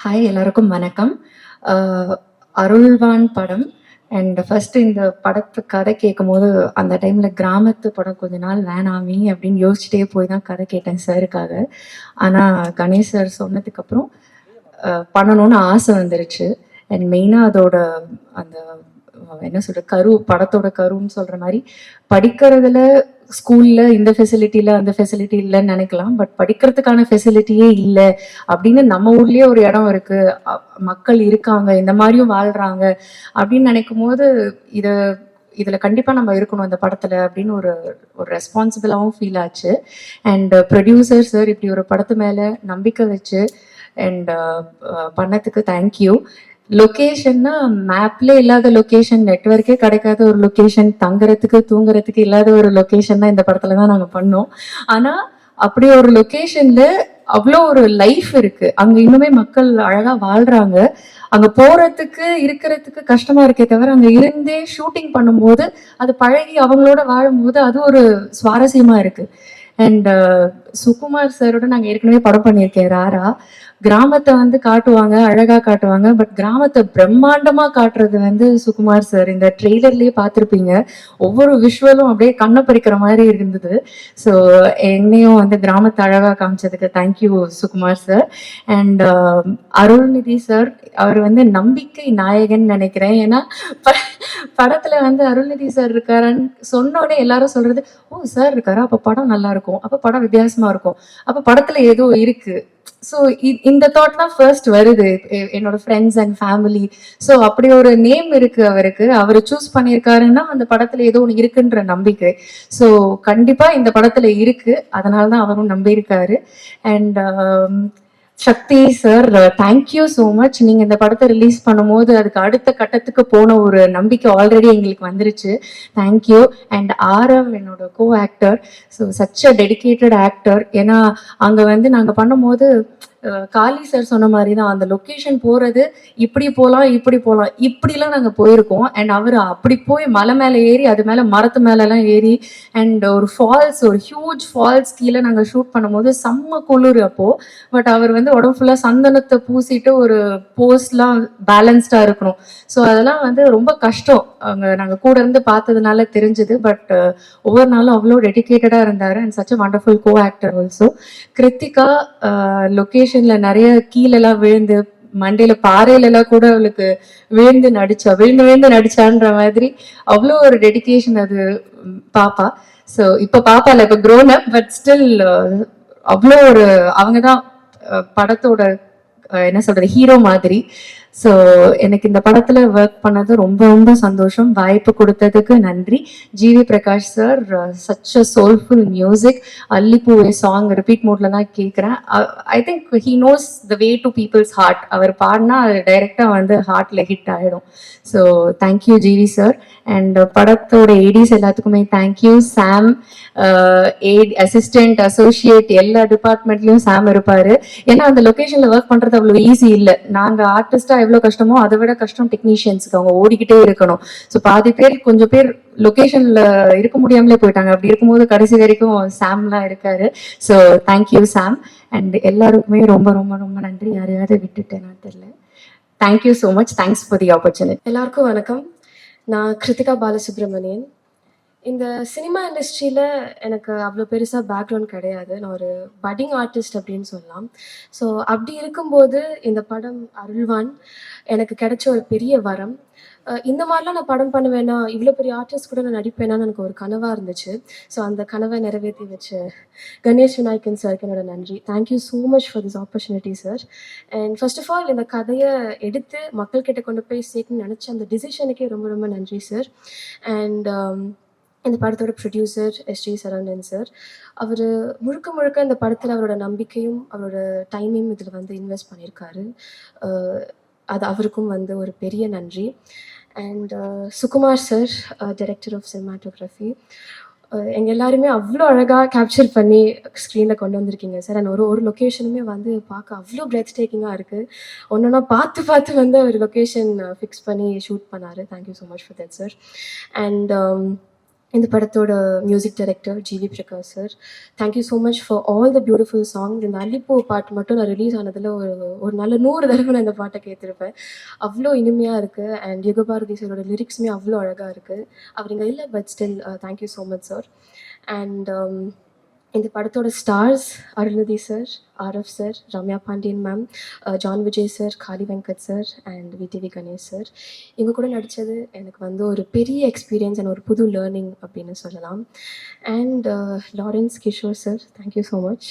Hi, எல்லாருக்கும் வணக்கம். அருள்வான் படம். அண்ட் ஃபர்ஸ்ட் இந்த படத்து கதை கேட்கும்போது அந்த டைம்ல கிராமத்து படம் கொஞ்ச நாள் வேணாமே அப்படின்னு யோசிச்சுட்டே போய் தான் கதை கேட்டேன் சாருக்காக. ஆனால் கணேஷ் சார் சொன்னதுக்கப்புறம் பண்ணணும்னு ஆசை வந்துருச்சு. அண்ட் மெயினாக அதோட அந்த என்ன சொல்ற படத்தோட கருன்னு சொல்ற மாதிரி படிக்கிறதுல ஸ்கூல்ல இந்த ஃபெசிலிட்டியில அந்த ஃபெசிலிட்டி இல்லைன்னு நினைக்கலாம். பட் படிக்கிறதுக்கான ஃபெசிலிட்டியே இல்லை அப்படின்னு நம்ம ஊர்லயே ஒரு இடம் இருக்கு, மக்கள் இருக்காங்க, இந்த மாதிரியும் வாழ்றாங்க அப்படின்னு நினைக்கும் போது இதுல கண்டிப்பா நம்ம இருக்கணும் இந்த படத்துல அப்படின்னு ஒரு ஒரு ரெஸ்பான்சிபிளாகவும் ஃபீல் ஆச்சு. அண்ட் ப்ரொடியூசர் சார் இப்படி ஒரு படத்து மேல நம்பிக்கை வச்சு அண்ட் பண்ணதுக்கு தேங்க்யூ. லொகேஷன்னா மேப்ல இல்லாத லொகேஷன், நெட்ஒர்க்கே கிடைக்காத ஒரு லொகேஷன், தங்குறதுக்கு தூங்குறதுக்கு இல்லாத ஒரு லொகேஷன் தான் இந்த படத்துல தான் நாங்க பண்ணோம். ஆனா அப்படி ஒரு லொகேஷன்ல அவ்வளோ ஒரு லைஃப் இருக்கு, அங்க இன்னுமே மக்கள் அழகா வாழ்றாங்க. அங்க போறதுக்கு இருக்கிறதுக்கு கஷ்டமா இருக்கே தவிர அங்க இருந்தே ஷூட்டிங் பண்ணும்போது அது பழகி அவங்களோட வாழும்போது அது ஒரு சுவாரஸ்யமா இருக்கு. அண்ட் சுகுமார் சாரோட நாங்க ஏற்கனவே படம் பண்ணியிருக்கேன் ராரா. கிராமத்தை வந்து காட்டுவாங்க, அழகா காட்டுவாங்க. பட் கிராமத்தை பிரம்மாண்டமா காட்டுறது வந்து சுகுமார் சார். இந்த ட்ரெய்லர்லயே பார்த்துருப்பீங்க, ஒவ்வொரு விஷுவலும் அப்படியே கண்ணை பறிக்கிற மாதிரி இருந்தது. ஸோ என்னையும் வந்து கிராமத்தை அழகா காமிச்சதுக்கு thank you Sukumar sir. And Arulnithi sir, அவர் வந்து நம்பிக்கை நாயகன் நினைக்கிறேன். ஏன்னா படத்துல வந்து அருள்நிதி சார் இருக்காருன்னு சொன்னோடனே எல்லாரும் சொல்றது, ஓ சார் இருக்காரு, அப்ப படம் நல்லா இருக்கும், அப்ப படம் வித்தியாசமா இருக்கும், அப்ப படத்துல ஏதோ இருக்கு. ஸோ இந்த தாட் தான் ஃபர்ஸ்ட் வருது என்னோட ஃப்ரெண்ட்ஸ் அண்ட் ஃபேமிலி. ஸோ அப்படி ஒரு நேம் இருக்கு அவருக்கு, அவர் சூஸ் பண்ணியிருக்காருன்னா அந்த படத்துல ஏதோ ஒன்று இருக்குன்ற நம்பிக்கை. ஸோ கண்டிப்பா இந்த படத்துல இருக்கு, அதனால தான் அவரும் நம்பியிருக்காரு. And Sakthi sir, thank you so much. நீங்க இந்த படத்தை ரிலீஸ் பண்ணும்போது அதுக்கு அடுத்த கட்டத்துக்கு போன ஒரு நம்பிக்கை ஆல்ரெடி எங்களுக்கு வந்துருச்சு. தேங்க்யூ. அண்ட் ஆரவ் என்னோட கோ actor, so such a dedicated actor. ஏன்னா அங்க வந்து நாங்க பண்ணும்போது காளி சார் சொன்ன மாதிரி தான், அந்த லொக்கேஷன் போறது இப்படி போகலாம் இப்படி போகலாம் இப்படிலாம் நாங்கள் போயிருக்கோம். அண்ட் அவர் அப்படி போய் மலை மேலே ஏறி அது மேலே மரத்து மேலெலாம் ஏறி அண்ட் ஒரு ஃபால்ஸ், ஒரு ஹியூஜ் ஃபால்ஸ் கீழே நாங்கள் ஷூட் பண்ணும்போது செம்ம குளிர் அப்போ. பட் அவர் வந்து உடம்பு ஃபுல்லாக சந்தனத்தை பூசிட்டு ஒரு போஸ்ட்லாம் பேலன்ஸ்டாக இருக்கணும். ஸோ அதெல்லாம் வந்து ரொம்ப கஷ்டம், அங்கே நாங்கள் கூட இருந்து பார்த்ததுனால தெரிஞ்சுது. பட் ஒவ்வொரு நாளும் அவ்வளோ டெடிக்கேட்டடாக இருந்தார். And such a wonderful co actor also. Krithika லொக்கேஷன்ல நிறைய கீழெல்லாம் விழுந்து மண்டையில பாறையில எல்லாம் கூட அவளுக்கு விழுந்து விழுந்து நடிச்சான்ற மாதிரி அவ்வளோ ஒரு டெடிக்கேஷன் அது பாப்பா. ஸோ இப்ப பாப்பா இல்ல, இப்ப க்ரோன் அப், பட் ஸ்டில் அவ்வளோ ஒரு அவங்கதான் படத்தோட என்ன சொல்றது ஹீரோ மாதிரி. ஸோ எனக்கு இந்த படத்துல ஒர்க் பண்ணது ரொம்ப ரொம்ப சந்தோஷம். வாய்ப்பு கொடுத்ததுக்கு நன்றி. GV Prakash sir, such a soulful music. அல்லிப்பூவே சாங் ரிப்பீட் மோட்ல தான் கேட்குறேன். I think he knows the way to people's heart. அவர் பாடினா அது டைரக்டா வந்து ஹார்ட்ல ஹிட் ஆயிடும். So thank you GV sir. And படத்தோட ஏடிஸ் எல்லாத்துக்குமே தேங்க்யூ. சாம், அசிஸ்டன்ட், அசோசியேட், எல்லா டிபார்ட்மெண்ட்லயும் சாம் இருப்பாரு. ஏன்னா அந்த லொகேஷன்ல ஒர்க் பண்றது அவ்வளவு ஈஸி இல்லை. நாங்க ஆர்டிஸ்டா எவ்வளவு கஷ்டமோ அதை விட கஷ்டம் டெக்னீஷியன்ஸ்க்கு, அவங்க ஓடிக்கிட்டே இருக்கணும். ஸோ பாதி பேர், கொஞ்சம் பேர் லொகேஷன்ல இருக்க முடியாமலே போயிட்டாங்க. அப்படி இருக்கும்போது கடைசி வரைக்கும் சாம்லாம் இருக்காரு. So thank you Sam. அண்ட் எல்லாருக்குமே ரொம்ப ரொம்ப ரொம்ப நன்றி. யாரையாவது விட்டுட்டேன்னா தெரியல. Thank you so much. Thanks for the opportunity. எல்லாருக்கும் வணக்கம். நான் கிருத்திகா பாலசுப்ரமணியன். இந்த சினிமா இண்டஸ்ட்ரியில் எனக்கு அவ்வளோ பெருசாக பேக்ரவுண்ட் கிடையாது. நான் ஒரு பட்டிங் ஆர்டிஸ்ட் அப்படின்னு சொல்லலாம். ஸோ அப்படி இருக்கும்போது இந்த படம் அருள்வான் எனக்கு கிடைச்ச ஒரு பெரிய வரம். இந்த மாதிரிலாம் நான் படம் பண்ணுவேன்னா, இவ்வளோ பெரிய ஆர்டிஸ்ட் கூட நான் நடிப்பேனான்னு எனக்கு ஒரு கனவாக இருந்துச்சு. ஸோ அந்த கனவை நிறைவேற்றி வச்ச கணேஷ் விநாயகன் சாருக்கு என்னோட நன்றி. Thank you so much for this opportunity sir. And first of all இந்த கதையை எடுத்து மக்கள்கிட்ட கொண்டு போய் சேர்க்கணும்னு நினச்ச அந்த டிசிஷனுக்கே ரொம்ப ரொம்ப நன்றி சார். அண்ட் இந்த படத்தோட ப்ரொடியூசர் எஸ்ஜே சரவணன் சார், அவர் முழுக்க முழுக்க இந்த படத்தில் அவரோட நம்பிக்கையும் அவரோட டைமையும் இதில் வந்து இன்வெஸ்ட் பண்ணியிருக்காரு. அது அவருக்கும் வந்து ஒரு பெரிய நன்றி. And Sukumar sir, director of cinematography, எங்கள் எல்லாருமே அவ்வளோ அழகாக கேப்சர் பண்ணி ஸ்க்ரீனில் கொண்டு வந்திருக்கீங்க சார். அண்ட் ஒரு லொக்கேஷனுமே வந்து பார்க்க அவ்வளோ பிரெத் டேக்கிங்காக இருக்குது. ஒன்றா பார்த்து பார்த்து வந்து அவர் லொக்கேஷன் ஃபிக்ஸ் பண்ணி ஷூட் பண்ணார். Thank you so much for that sir. And இந்த படத்தோட music director GV Prakash sir, thank you so much for all the beautiful songs. இந்த அல்லிப்பூ பாட்டு மட்டும் நான் ரிலீஸ் ஆனதில் ஒரு நல்ல 100 தடவை நான் இந்த பாட்டை கேட்டிருப்பேன். அவ்வளோ இனிமையாக இருக்குது. அண்ட் யுகபாரதி சாரோட லிரிக்ஸுமே அவ்வளோ அழகாக இருக்குது. அவர் இங்கே இல்லை, but still thank you so much sir. And இந்த படத்தோட stars Arulnithi sir, RF sir, Ramya Pandian ma'am, John Vijay sir, Kaali Venkat sir and VTV Ganesh sir. இவங்க கூட நடித்தது எனக்கு வந்து ஒரு பெரிய எக்ஸ்பீரியன்ஸ் அண்ட் ஒரு புது லேர்னிங் அப்படின்னு சொல்லலாம். And Lawrence Kishore sir, thank you so much.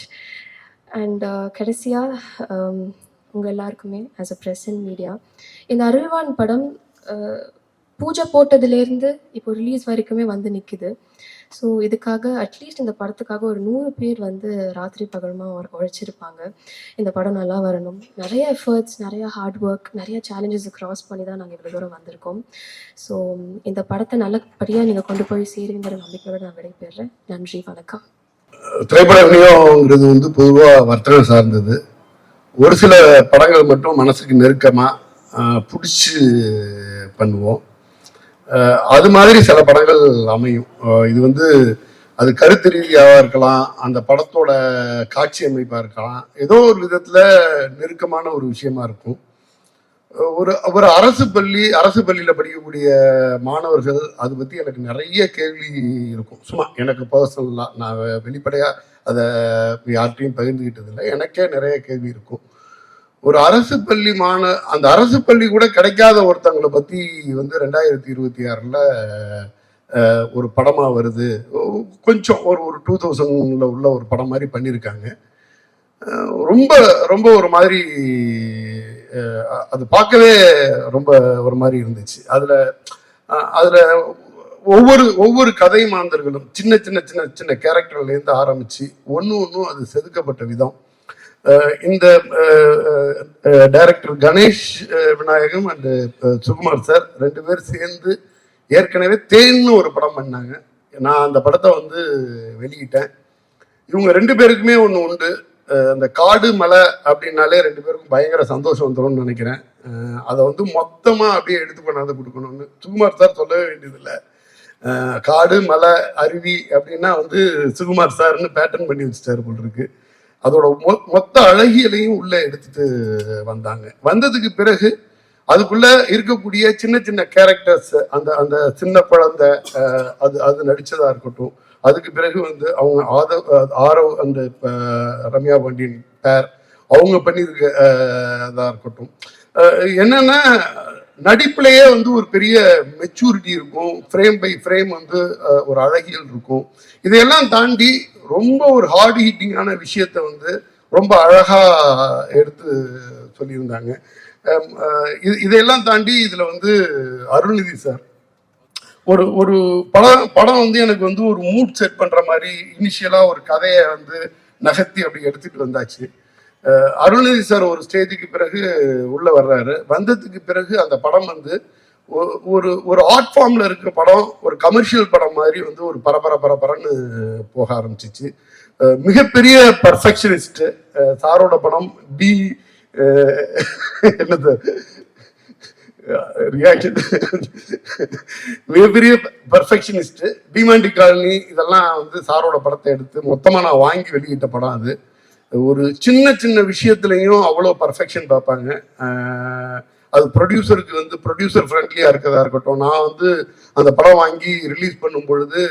And கடைசியாக உங்கள் எல்லாருக்குமே as a press and media, இந்த அருள்வான் படம் பூஜை போட்டதுலேருந்து இப்போ ரிலீஸ் வரைக்குமே வந்து நிற்குது. ஸோ இதுக்காக அட்லீஸ்ட் இந்த படத்துக்காக ஒரு 100 பேர் வந்து ராத்திரி பகலமாக உழைச்சிருப்பாங்க. இந்த படம் நல்லா வரணும். நிறைய எஃபர்ட்ஸ், நிறைய ஹார்ட் ஒர்க், நிறைய சேலஞ்சஸ் க்ராஸ் பண்ணி தான் நாங்கள் இவ்வளோ தூரம் வந்திருக்கோம். ஸோ இந்த படத்தை நல்லபடியாக நீங்கள் கொண்டு போய் சேருங்கிற நம்பிக்கையோட நான் விடைபெறுறேன். நன்றி, வணக்கம். திரைப்பட விநியோகங்கிறது வந்து பொதுவாக வர்த்தகம் சார்ந்தது. ஒரு சில படங்கள் மட்டும் மனசுக்கு நெருக்கமாக பிடிச்சி பண்ணுவோம். அது மாதிரி சில படங்கள் அமையும். இது வந்து அது கருத்து ரீதியாக இருக்கலாம், அந்த படத்தோட காட்சி அமைப்பாக இருக்கலாம், ஏதோ ஒரு விதத்தில் நெருக்கமான ஒரு விஷயமா இருக்கும். ஒரு அரசு பள்ளியில் படிக்கக்கூடிய மாணவர்கள் அது பற்றி எனக்கு நிறைய கேள்வி இருக்கும். சும்மா எனக்கு பர்சனலாக நான் வெளிப்படையாக அதை யார்கிட்டையும் பகிர்ந்துக்கிட்டதில்லை. எனக்கே நிறைய கேள்வி இருக்கும். ஒரு அரசு பள்ளி அந்த அரசு பள்ளி கூட கிடைக்காத ஒருத்தங்களை பற்றி வந்து 2026 ஒரு படமாக வருது. கொஞ்சம் ஒரு 2000 உள்ள ஒரு படம் மாதிரி பண்ணியிருக்காங்க. ரொம்ப ரொம்ப ஒரு மாதிரி அது பார்க்கவே ரொம்ப ஒரு மாதிரி இருந்துச்சு. அதில் ஒவ்வொரு கதை மாந்தர்களும் சின்ன சின்ன சின்ன சின்ன கேரக்டர்லேருந்து ஆரம்பித்து ஒன்றும் அது செதுக்கப்பட்ட விதம். இந்த director Ganesh Vinayagam and Sukumar sir 2 பேர் சேர்ந்து ஏற்கனவே தேன்னு ஒரு படம் பண்ணாங்க. நான் அந்த படத்தை வந்து வெளியிட்டேன். இவங்க 2 பேருக்குமே ஒன்று உண்டு. அந்த காடு மலை அப்படின்னாலே 2 பேருக்கும் பயங்கர சந்தோஷம் வந்துடும்னு நினைக்கிறேன். அதை வந்து மொத்தமாக அப்படியே எடுத்து கொண்டாந்து கொடுக்கணும்னு சுகுமார் சார் சொல்லவே வேண்டியதில்லை. காடு மலை அருவி அப்படின்னா வந்து சுகுமார் சார்னு பேட்டர்ன் பண்ணி வச்சுட்டாரு போல் இருக்கு. அதோட மொத்த அழகியலையும் உள்ள எடுத்துட்டு வந்தாங்க. வந்ததுக்கு பிறகு அதுக்குள்ள இருக்கக்கூடிய சின்ன சின்ன கேரக்டர்ஸ், அந்த சின்ன குழந்தை அது நடிச்சதா இருக்கட்டும், அதுக்கு பிறகு வந்து அவங்க ஆரவ் அந்த ரம்யா பாண்டியன் பேர் அவங்க பண்ணியிருக்கதா இருக்கட்டும், என்னன்னா நடிப்புலையே வந்து ஒரு பெரிய மெச்சூரிட்டி இருக்கும். ஃப்ரேம் பை ஃப்ரேம் வந்து ஒரு அழகியல் இருக்கும். இதையெல்லாம் தாண்டி ரொம்ப ஒரு ஹார்ட் ஹீட்டிங்கான விஷயத்த வந்து ரொம்ப அழகா எடுத்து சொல்லியிருந்தாங்க. இதையெல்லாம் தாண்டி இதுல வந்து அருள்நிதி சார் ஒரு படம் வந்து எனக்கு வந்து ஒரு மூட் செட் பண்ற மாதிரி இனிஷியலா ஒரு கதையை வந்து நகர்த்தி அப்படி எடுத்துட்டு வந்தாச்சு. அருள்நிதி சார் ஒரு ஸ்டேஜுக்கு பிறகு உள்ள வர்றாரு. வந்ததுக்கு பிறகு அந்த படம் வந்து ஒரு ஆர்ட் ஃபார்ம்ல இருக்கிற படம், ஒரு கமர்ஷியல் படம் மாதிரி வந்து ஒரு பரபரன்னு போக ஆரம்பிச்சிச்சு. மிகப்பெரிய பர்ஃபெக்ஷனிஸ்ட் சாரோட படம். என்னது ரியாக்ஷன், மிகப்பெரிய பர்ஃபெக்ஷனிஸ்ட். டிமாண்டி காலனி இதெல்லாம் வந்து சாரோட படத்தை எடுத்து மொத்தமாக நான் வாங்கி வெளியிட்ட படம். அது ஒரு சின்ன சின்ன விஷயத்துலையும் அவ்வளோ பர்ஃபெக்ஷன் பார்ப்பாங்க. அது ப்ரொடியூசருக்கு வந்து ப்ரொடியூசர் ஃப்ரெண்ட்லியாக இருக்கிறதா இருக்கட்டும். நான் வந்து அந்த படம் வாங்கி ரிலீஸ் பண்ணும் பொழுது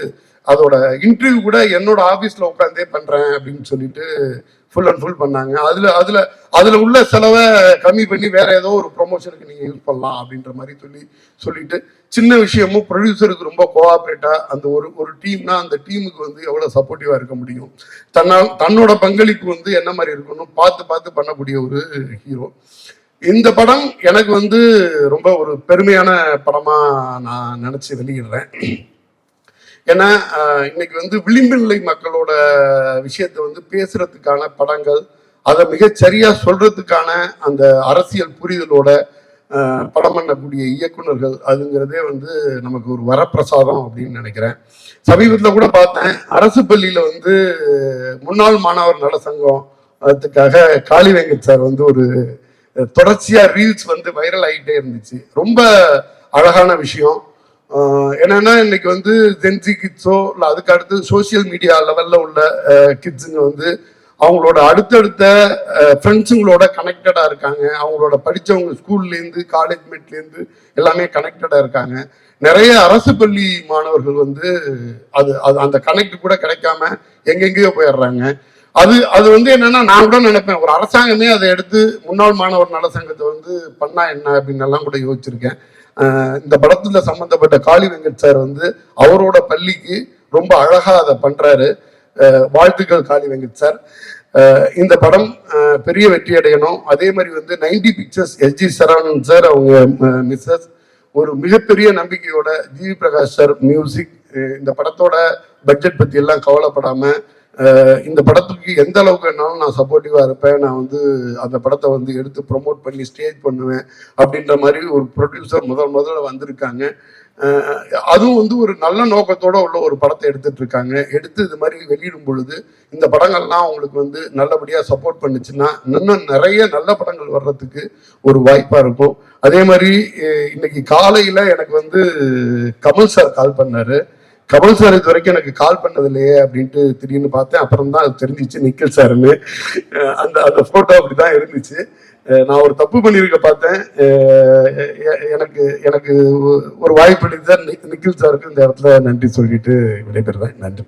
அதோட இன்டர்வியூ கூட என்னோட ஆஃபீஸில் உட்காந்தே பண்ணுறேன் அப்படின்னு சொல்லிட்டு ஃபுல் அண்ட் ஃபுல் பண்ணாங்க. அதில் உள்ள செலவை கம்மி பண்ணி வேற ஏதோ ஒரு ப்ரொமோஷனுக்கு நீங்கள் யூஸ் பண்ணலாம் அப்படின்ற மாதிரி சொல்லிட்டு சின்ன விஷயமும் ப்ரொடியூசருக்கு ரொம்ப கோஆப்ரேட்டாக அந்த ஒரு டீம்னா அந்த டீமுக்கு வந்து எவ்வளோ சப்போர்ட்டிவாக இருக்க முடியும், தன்னோட பங்களிப்பு வந்து என்ன மாதிரி இருக்கணும் பார்த்து பண்ணக்கூடிய ஒரு ஹீரோ. இந்த படம் எனக்கு வந்து ரொம்ப ஒரு பெருமையான படமா நான் நினைச்சு வெளியிடுறேன். ஏன்னா இன்னைக்கு வந்து விளிம்பு நிலை மக்களோட விஷயத்த வந்து பேசுறதுக்கான படங்கள், அதை மிகச்சரியா சொல்றதுக்கான அந்த அரசியல் புரிதலோட படம் பண்ணக்கூடிய இயக்குநர்கள், அதுங்கிறதே வந்து நமக்கு ஒரு வரப்பிரசாதம் அப்படின்னு நினைக்கிறேன். சமீபத்தில் கூட பார்த்தேன், அரசு பள்ளியில வந்து முன்னாள் மாணவர் நல சங்கம் அதுக்காக காளி வெங்கட் சார் வந்து ஒரு தொடர்ச்சியா ரீல்ஸ் வந்து வைரல் ஆகிட்டே இருந்துச்சு. ரொம்ப அழகான விஷயம். என்னன்னா இன்னைக்கு வந்து ஜென்சி கிட்ஸோ இல்லை அதுக்கு அடுத்து சோசியல் மீடியா லெவல்ல உள்ள கிட்ஸுங்க வந்து அவங்களோட அடுத்தடுத்த ஃப்ரெண்ட்ஸுங்களோட கனெக்டடா இருக்காங்க. அவங்களோட படித்தவங்க ஸ்கூல்லேருந்து காலேஜ்மெண்ட்லேருந்து எல்லாமே கனெக்டடா இருக்காங்க. நிறைய அரசு பள்ளி மாணவர்கள் வந்து அது அந்த கனெக்ட் கூட கிடைக்காம எங்கெங்கேயோ போயிடுறாங்க. அது வந்து என்னன்னா நான் கூட நினைப்பேன், ஒரு அரசாங்கமே அதை எடுத்து முன்னாள் மாணவர் நல சங்கத்தை வந்து பண்ணா என்ன அப்படின்னு எல்லாம் கூட யோசிச்சிருக்கேன். இந்த படத்துல சம்பந்தப்பட்ட காளி வெங்கட் சார் வந்து அவரோட பள்ளிக்கு ரொம்ப அழகா அதை பண்றாரு. வாழ்த்துக்கள் காளி வெங்கட் சார். இந்த படம் பெரிய வெற்றி அடையணும். அதே மாதிரி வந்து 90 பிக்சர்ஸ் எஸ்ஜி சரவணன் சார், அவங்க மிஸ்ஸஸ் ஒரு மிகப்பெரிய நம்பிக்கையோட ஜிவி பிரகாஷ் சார் மியூசிக், இந்த படத்தோட பட்ஜெட் பத்தி எல்லாம் கவலைப்படாம இந்த படத்துக்கு எந்த அளவுக்கு வேணாலும் நான் சப்போர்ட்டிவா இருப்பேன். நான் வந்து அந்த படத்தை வந்து எடுத்து ப்ரொமோட் பண்ணி ஸ்டேஜ் பண்ணுவேன் அப்படின்ற மாதிரி ஒரு ப்ரொடியூசர் முதல்ல வந்திருக்காங்க. அதுவும் வந்து ஒரு நல்ல நோக்கத்தோட உள்ள ஒரு படத்தை எடுத்துட்டு இருக்காங்க. எடுத்து இது மாதிரி வெளியிடும் பொழுது இந்த படங்கள்லாம் அவங்களுக்கு வந்து நல்லபடியாக சப்போர்ட் பண்ணுச்சுன்னா இன்னும் நிறைய நல்ல படங்கள் வர்றதுக்கு ஒரு வாய்ப்பாக இருக்கும். அதே மாதிரி இன்னைக்கு காலையில் எனக்கு வந்து கமல் சார் கால் பண்ணாரு. கமல் சார் இது வரைக்கும் எனக்கு கால் பண்ணது இல்லையே அப்படின்ட்டு திடீர்னு பார்த்தேன். அப்புறம் தான் அது தெரிஞ்சிச்சு நிக்கில் சாருன்னு. அந்த ஃபோட்டோ அப்படி தான் இருந்துச்சு. நான் ஒரு தப்பு பண்ணியிருக்க பார்த்தேன். எனக்கு ஒரு வாய்ப்பு அளித்த நிக்கில் சாருக்கு இந்த இடத்துல நன்றி சொல்லிட்டு விடைபெறுறேன். நன்றி.